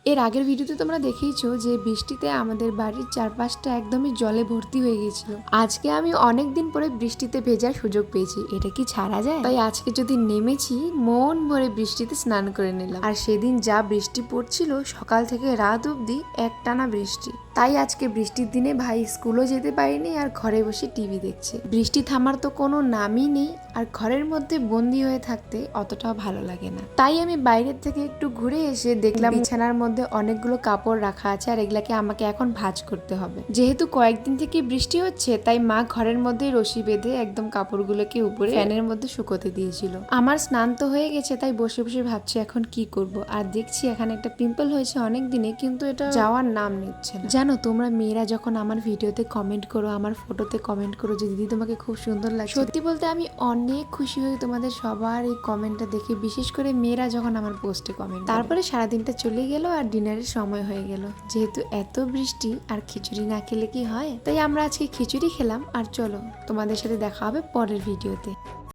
এর আগের ভিডিওতে তোমরা দেখেইছো যে বৃষ্টিতে আমাদের বাড়ির চারপাশটা একদমই জলে ভর্তি হয়ে গিয়েছিল। আজকে আমি অনেক দিন পরে বৃষ্টিতে ভেজার সুযোগ পেয়েছি, এটা কি ছাড়া যায়? তাই আজকে যদি নেমেছি মন ভরে বৃষ্টিতে স্নান করে নিলাম। আর সেদিন যা বৃষ্টি পড়ছিল সকাল থেকে রাত অবধি একটানা বৃষ্টি, তাই আজকে বৃষ্টির দিনে ভাই স্কুলও যেতে পারিনি আর ঘরে বসে টিভি দেখছে। বৃষ্টি থামার তো কোনো নামই নেই, আর ঘরের মধ্যে বন্দি হয়ে থাকতে অতটাও ভালো লাগে না। তাই আমি বাইরের থেকে একটু ঘুরে এসে দেখলাম বিছানার মধ্যে অনেকগুলো কাপড় রাখা আছে, আর এগুলাকে আমাকে এখন ভাঁজ করতে হবে। যেহেতু কয়েকদিন থেকে বৃষ্টি হচ্ছে তাই মা ঘরের মধ্যে রশি বেঁধে একদম কাপড়গুলোকে উপরে ফ্যানের মধ্যে শুকোতে দিয়েছিল। আমার স্নান তো হয়ে গেছে, তাই বসে বসে ভাবছি এখন কি করব। আর দেখছি এখানে একটা পিম্পল হয়েছে অনেক দিনে, কিন্তু এটা যাওয়ার নাম নিচ্ছে না। জানো তোমরা মেয়েরা যখন আমার ভিডিওতে কমেন্ট করো, আমার ফটোতে কমেন্ট করো যে দিদি তোমাকে খুব সুন্দর লাগছে, সত্যি বলতে আমি অনেক খুশি হই তোমাদের সবার এই কমেন্টটা দেখে, বিশেষ করে মেয়েরা যখন আমার পোস্টে কমেন্ট। তারপরে সারাদিনটা চলে গেল আর ডিনারের সময় হয়ে গেল। যেহেতু এত বৃষ্টি আর খিচুড়ি না খেলে কি হয়, তাই আমরা আজকে খিচুড়ি খেলাম। আর চলো তোমাদের সাথে দেখা হবে পরের ভিডিওতে।